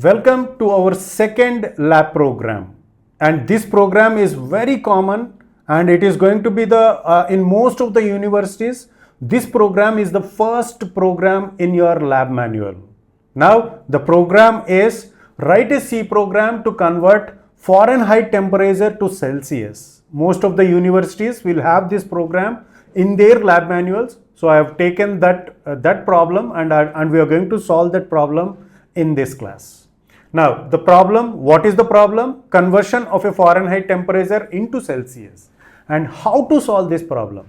Welcome to our second lab program, and this program is very common and it is going to be in most of the universities this program is the first program in your lab manual. Now the program is write a C program to convert Fahrenheit temperature to Celsius. Most of the universities will have this program in their lab manuals. So I have taken that problem and we are going to solve that problem in this class. Now the problem, what is the problem? Conversion of a Fahrenheit temperature into Celsius. And how to solve this problem?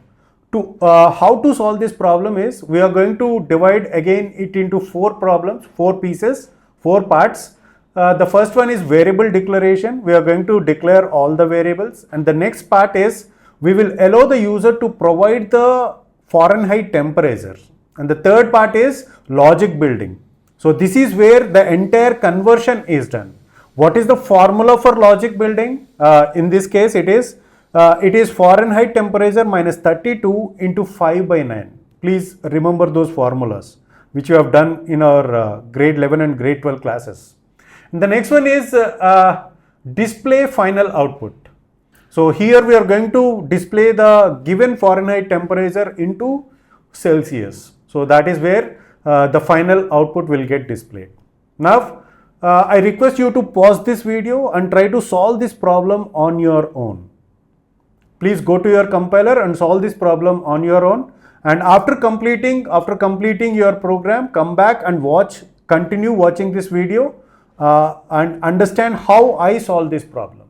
How to solve this problem is, we are going to divide again it into four problems, four pieces, four parts. The first one is variable declaration. We are going to declare all the variables, and the next part is we will allow the user to provide the Fahrenheit temperature, and the third part is logic building. So this is where the entire conversion is done. What is the formula for logic building? In this case it is Fahrenheit temperature minus 32 into 5 by 9. Please remember those formulas which you have done in our grade 11 and grade 12 classes. And the next one is display final output. So here we are going to display the given Fahrenheit temperature into Celsius. So that is where the final output will get displayed. Now I request you to pause this video and try to solve this problem on your own. Please go to your compiler and solve this problem on your own, and after completing your program, come back and continue watching this video and understand how I solve this problem.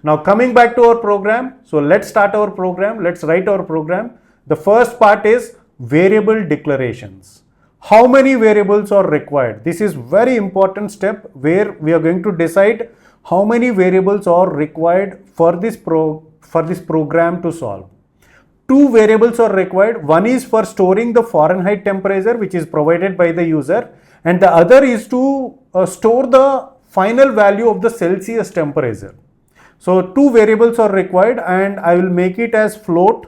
Now coming back to our program, so let's start our program, let's write our program. The first part is variable declarations. How many variables are required? This is very important step where we are going to decide how many variables are required for this program to solve. Two variables are required. One is for storing the Fahrenheit temperature, which is provided by the user, and the other is to store the final value of the Celsius temperature. So two variables are required, and I will make it as float,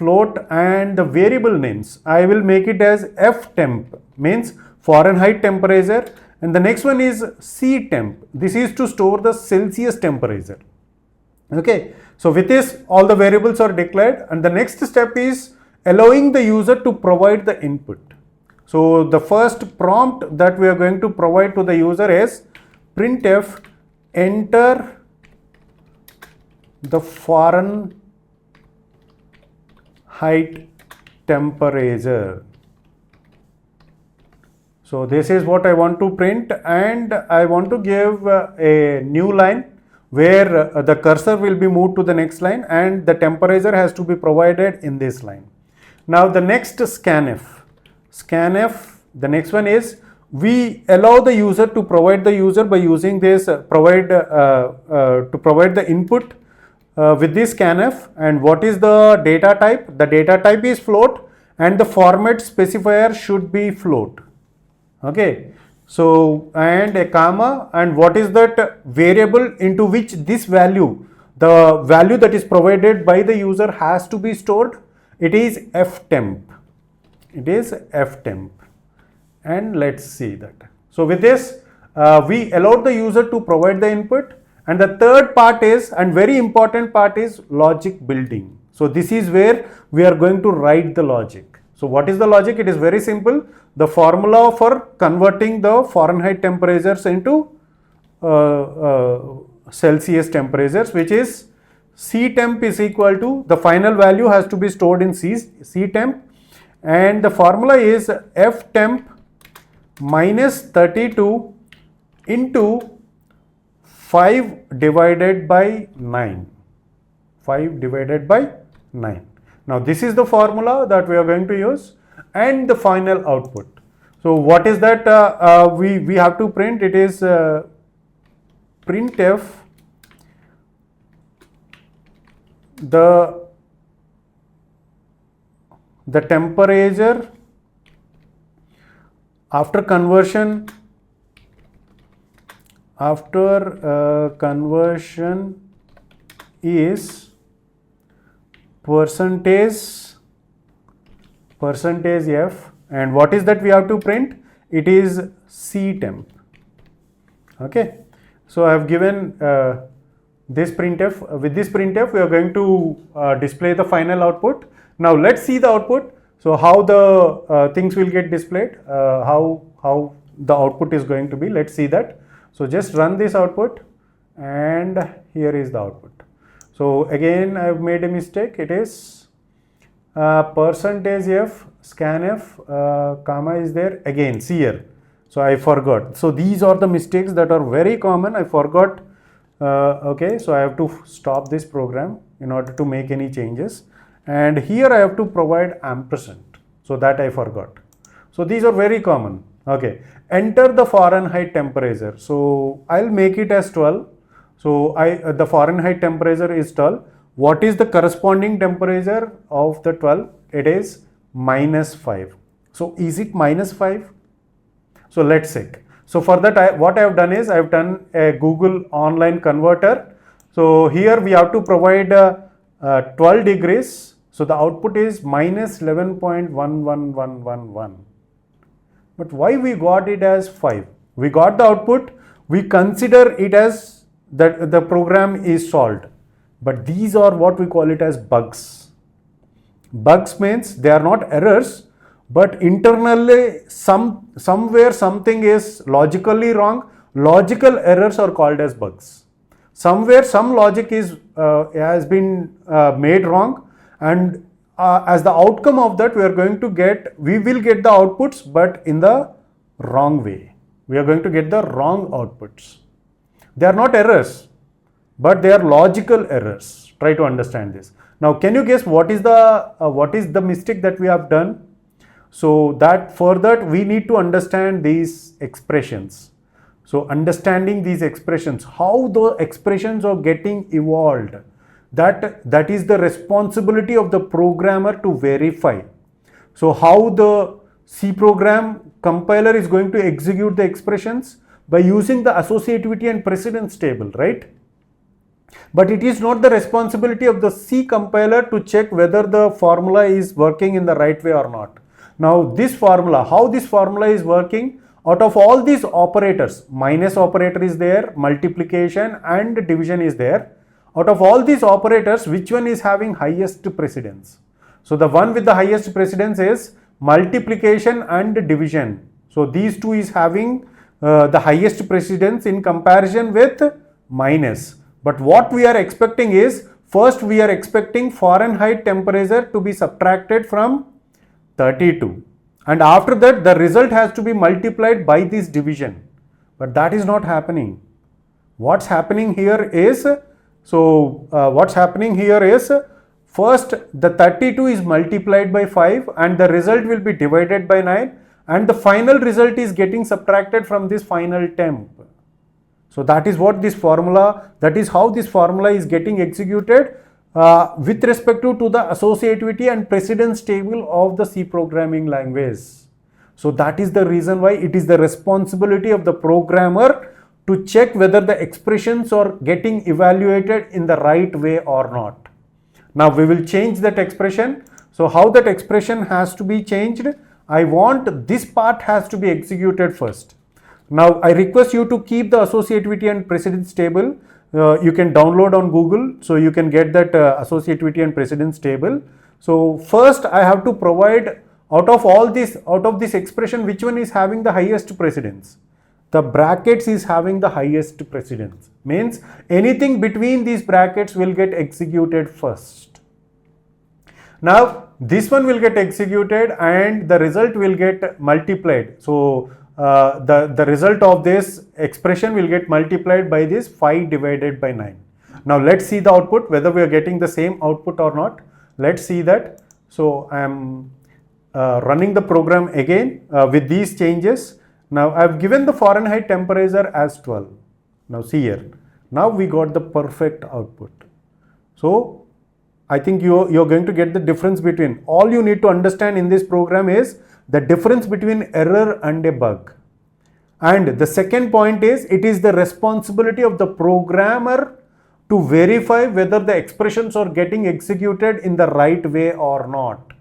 and the variable names I will make it as F temp, means Fahrenheit temperature, and the next one is C temp. This is to store the Celsius temperature. Okay, so with this all the variables are declared, and the next step is allowing the user to provide the input. So the first prompt that we are going to provide to the user is printf enter the Fahrenheit temperature. So this is what I want to print, and I want to give a new line where the cursor will be moved to the next line and the temperature has to be provided in this line. Now the next scanf, the next one is we allow the user to provide the user by using this to provide the input with this scanf. And what is the data type? The data type is float, and the format specifier should be float. Okay, so and a comma, and what is that variable into which this value, the value that is provided by the user, has to be stored? It is F temp. It is F temp, and let's see that. So with this we allowed the user to provide the input. And the third part is, and very important part is, logic building. So this is where we are going to write the logic. So what is the logic? It is very simple. The formula for converting the Fahrenheit temperatures into Celsius temperatures, which is C temp is equal to, the final value has to be stored in C temp, and the formula is F temp minus 32 into 5 divided by 9. 5 divided by 9. Now this is the formula that we are going to use, and the final output. So what is that we have to print? It is printf the temperature after conversion is percentage F, and what is that we have to print? It is C temp. Okay, so I have given this printf. With this printf we are going to display the final output. Now let's see the output. So how the things will get displayed, how the output is going to be. Let's see that. So just run this output, and here is the output. So again I have made a mistake. It is %f scanf comma is there again. See here. So I forgot. So these are the mistakes that are very common. I forgot. Okay, so I have to stop this program in order to make any changes. And here I have to provide ampersand. So that I forgot. So these are very common. Okay, enter the Fahrenheit temperature. So I'll make it as 12. So the Fahrenheit temperature is 12. What is the corresponding temperature of the 12? It is -5. So is it -5? So let's check. So for that, what I have done is I have done a Google online converter. So here we have to provide 12 degrees. So the output is -11.11111. But why we got it as 5? We got the output. We consider it as that the program is solved. But these are what we call it as bugs. Bugs means they are not errors, but internally somewhere something is logically wrong. Logical errors are called as bugs. Somewhere some logic is has been made wrong, and as the outcome of that we will get the outputs, but in the wrong way. We are going to get the wrong outputs. They are not errors, but they are logical errors. Try to understand this. Now can you guess what is the mistake that we have done? So that for that we need to understand these expressions. So understanding these expressions, how the expressions are getting evolved, that is the responsibility of the programmer to verify. So how the C program compiler is going to execute the expressions by using the associativity and precedence table, right? But it is not the responsibility of the C compiler to check whether the formula is working in the right way or not. Now this formula, how this formula is working, out of all these operators, minus operator is there, multiplication and division is there. Out of all these operators, which one is having highest precedence? So the one with the highest precedence is multiplication and division. So these two is having the highest precedence in comparison with minus. But what we are expecting is, first we are expecting Fahrenheit temperature to be subtracted from 32, and after that the result has to be multiplied by this division. But that is not happening. What's happening here is, first the 32 is multiplied by 5 and the result will be divided by 9, and the final result is getting subtracted from this final temp. So that is what this formula, that is how this formula is getting executed with respect to the associativity and precedence table of the C programming language. So that is the reason why it is the responsibility of the programmer to check whether the expressions are getting evaluated in the right way or not. Now we will change that expression. So how that expression has to be changed? I want this part has to be executed first. Now I request you to keep the associativity and precedence table. You can download on Google, so you can get that associativity and precedence table. So first I have to provide out of this expression, which one is having the highest precedence? The brackets is having the highest precedence. Means anything between these brackets will get executed first. Now this one will get executed and the result will get multiplied. So the result of this expression will get multiplied by this 5 divided by 9. Now let's see the output, whether we are getting the same output or not. Let's see that. So I am running the program again with these changes. Now I have given the Fahrenheit temperature as 12. Now see here. Now we got the perfect output. So I think you're going to get the difference between, all you need to understand in this program is the difference between error and a bug. And the second point is, it is the responsibility of the programmer to verify whether the expressions are getting executed in the right way or not.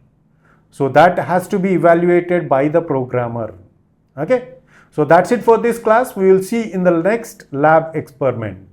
So that has to be evaluated by the programmer. Okay. So that's it for this class. We will see in the next lab experiment.